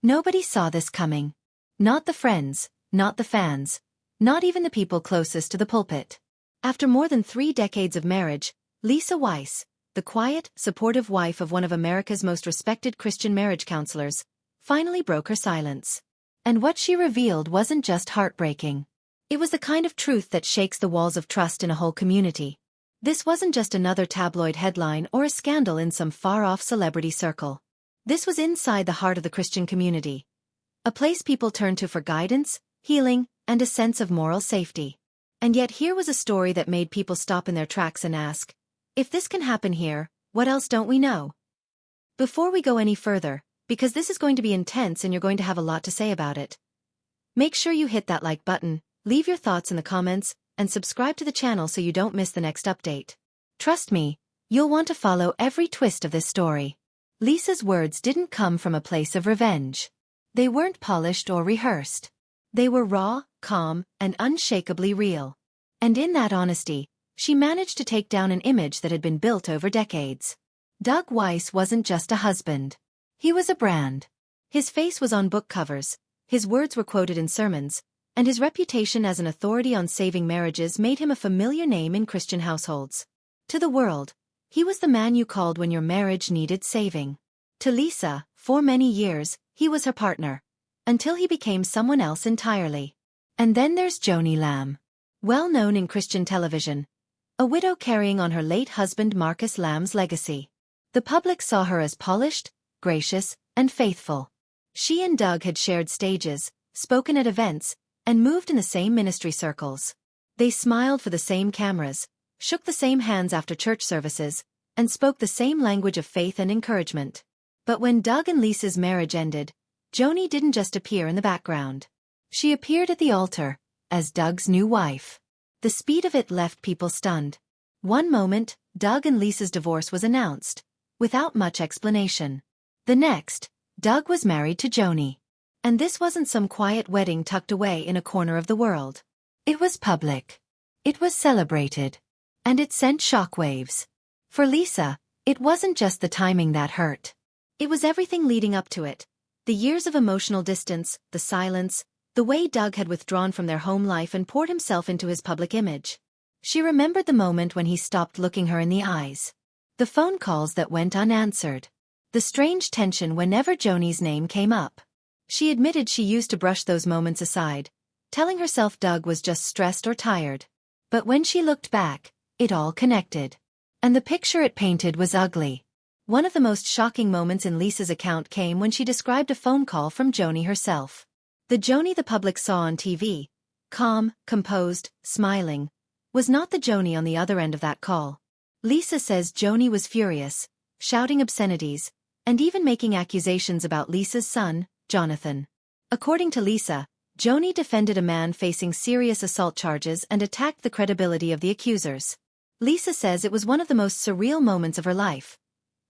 Nobody saw this coming. Not the friends, not the fans, not even the people closest to the pulpit. After more than 3 decades of marriage, Lisa Weiss, the quiet, supportive wife of one of America's most respected Christian marriage counselors, finally broke her silence. And what she revealed wasn't just heartbreaking. It was the kind of truth that shakes the walls of trust in a whole community. This wasn't just another tabloid headline or a scandal in some far-off celebrity circle. This was inside the heart of the Christian community. A place people turned to for guidance, healing, and a sense of moral safety. And yet here was a story that made people stop in their tracks and ask, if this can happen here, what else don't we know? Before we go any further, because this is going to be intense and you're going to have a lot to say about it, make sure you hit that like button, leave your thoughts in the comments, and subscribe to the channel so you don't miss the next update. Trust me, you'll want to follow every twist of this story. Lisa's words didn't come from a place of revenge. They weren't polished or rehearsed. They were raw, calm, and unshakably real. And in that honesty, she managed to take down an image that had been built over decades. Doug Weiss wasn't just a husband. He was a brand. His face was on book covers, his words were quoted in sermons, and his reputation as an authority on saving marriages made him a familiar name in Christian households. To the world, he was the man you called when your marriage needed saving. To Lisa, for many years, he was her partner. Until he became someone else entirely. And then there's Joanie Lamb. Well known in Christian television. A widow carrying on her late husband Marcus Lamb's legacy. The public saw her as polished, gracious, and faithful. She and Doug had shared stages, spoken at events, and moved in the same ministry circles. They smiled for the same cameras, shook the same hands after church services, and spoke the same language of faith and encouragement. But when Doug and Lisa's marriage ended, Joanie didn't just appear in the background. She appeared at the altar, as Doug's new wife. The speed of it left people stunned. One moment, Doug and Lisa's divorce was announced, without much explanation. The next, Doug was married to Joanie. And this wasn't some quiet wedding tucked away in a corner of the world. It was public. It was celebrated. And it sent shockwaves. For Lisa, it wasn't just the timing that hurt. It was everything leading up to it. The years of emotional distance, the silence, the way Doug had withdrawn from their home life and poured himself into his public image. She remembered the moment when he stopped looking her in the eyes. The phone calls that went unanswered. The strange tension whenever Joanie's name came up. She admitted she used to brush those moments aside, telling herself Doug was just stressed or tired. But when she looked back, it all connected. And the picture it painted was ugly. One of the most shocking moments in Lisa's account came when she described a phone call from Joanie herself. The Joanie the public saw on TV, calm, composed, smiling, was not the Joanie on the other end of that call. Lisa says Joanie was furious, shouting obscenities, and even making accusations about Lisa's son, Jonathan. According to Lisa, Joanie defended a man facing serious assault charges and attacked the credibility of the accusers. Lisa says it was one of the most surreal moments of her life.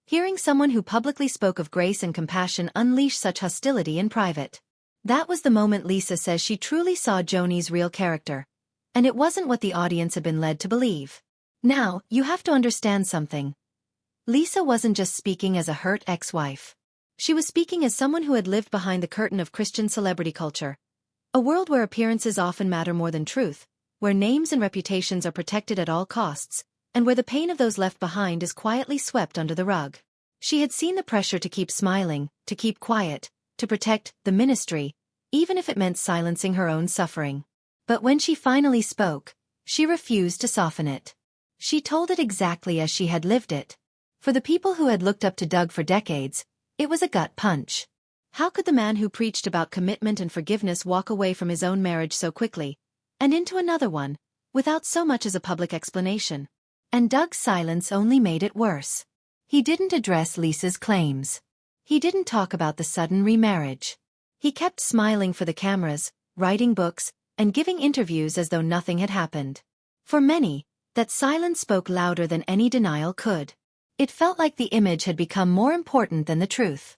Hearing someone who publicly spoke of grace and compassion unleash such hostility in private. That was the moment Lisa says she truly saw Joanie's real character. And it wasn't what the audience had been led to believe. Now, you have to understand something. Lisa wasn't just speaking as a hurt ex-wife. She was speaking as someone who had lived behind the curtain of Christian celebrity culture. A world where appearances often matter more than truth, where names and reputations are protected at all costs, and where the pain of those left behind is quietly swept under the rug. She had seen the pressure to keep smiling, to keep quiet, to protect the ministry, even if it meant silencing her own suffering. But when she finally spoke, she refused to soften it. She told it exactly as she had lived it. For the people who had looked up to Doug for decades, it was a gut punch. How could the man who preached about commitment and forgiveness walk away from his own marriage so quickly, and into another one, without so much as a public explanation? And Doug's silence only made it worse. He didn't address Lisa's claims. He didn't talk about the sudden remarriage. He kept smiling for the cameras, writing books, and giving interviews as though nothing had happened. For many, that silence spoke louder than any denial could. It felt like the image had become more important than the truth.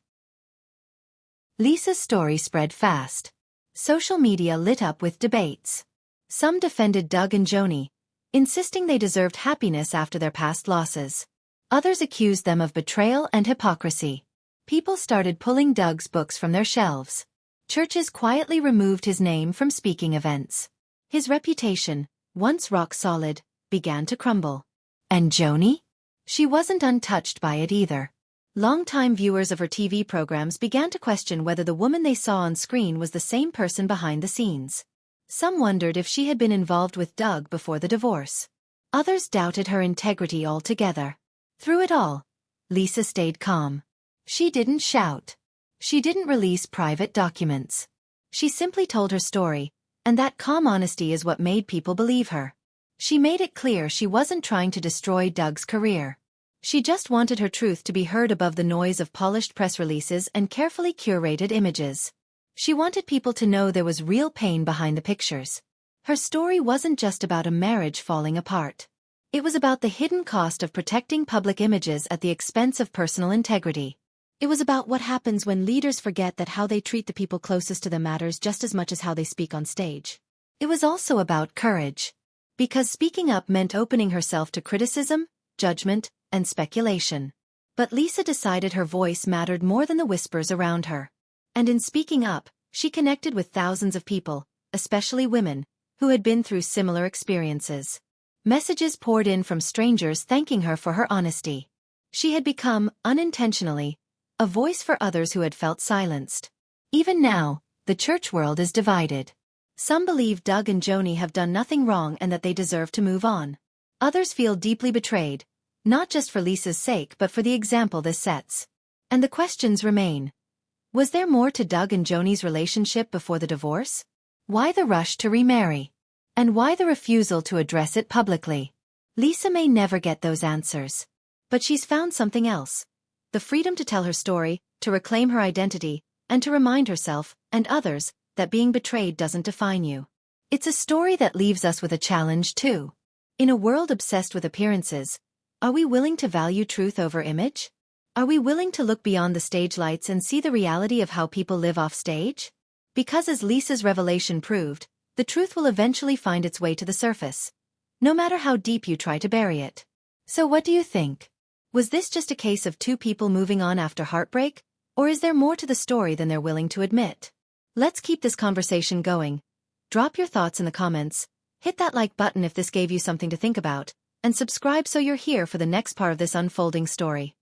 Lisa's story spread fast. Social media lit up with debates. Some defended Doug and Joanie, insisting they deserved happiness after their past losses. Others accused them of betrayal and hypocrisy. People started pulling Doug's books from their shelves. Churches quietly removed his name from speaking events. His reputation, once rock solid, began to crumble. And Joanie? She wasn't untouched by it either. Longtime viewers of her TV programs began to question whether the woman they saw on screen was the same person behind the scenes. Some wondered if she had been involved with Doug before the divorce. Others doubted her integrity altogether. Through it all, Lisa stayed calm. She didn't shout. She didn't release private documents. She simply told her story, and that calm honesty is what made people believe her. She made it clear she wasn't trying to destroy Doug's career. She just wanted her truth to be heard above the noise of polished press releases and carefully curated images. She wanted people to know there was real pain behind the pictures. Her story wasn't just about a marriage falling apart. It was about the hidden cost of protecting public images at the expense of personal integrity. It was about what happens when leaders forget that how they treat the people closest to them matters just as much as how they speak on stage. It was also about courage. Because speaking up meant opening herself to criticism, judgment, and speculation. But Lisa decided her voice mattered more than the whispers around her. And in speaking up, she connected with thousands of people, especially women, who had been through similar experiences. Messages poured in from strangers thanking her for her honesty. She had become, unintentionally, a voice for others who had felt silenced. Even now, the church world is divided. Some believe Doug and Joanie have done nothing wrong and that they deserve to move on. Others feel deeply betrayed, not just for Lisa's sake but for the example this sets. And the questions remain. Was there more to Doug and Joanie's relationship before the divorce? Why the rush to remarry? And why the refusal to address it publicly? Lisa may never get those answers. But she's found something else. The freedom to tell her story, to reclaim her identity, and to remind herself, and others, that being betrayed doesn't define you. It's a story that leaves us with a challenge too. In a world obsessed with appearances, are we willing to value truth over image? Are we willing to look beyond the stage lights and see the reality of how people live off stage? Because as Lisa's revelation proved, the truth will eventually find its way to the surface, no matter how deep you try to bury it. So what do you think? Was this just a case of two people moving on after heartbreak, or is there more to the story than they're willing to admit? Let's keep this conversation going. Drop your thoughts in the comments, hit that like button if this gave you something to think about, and subscribe so you're here for the next part of this unfolding story.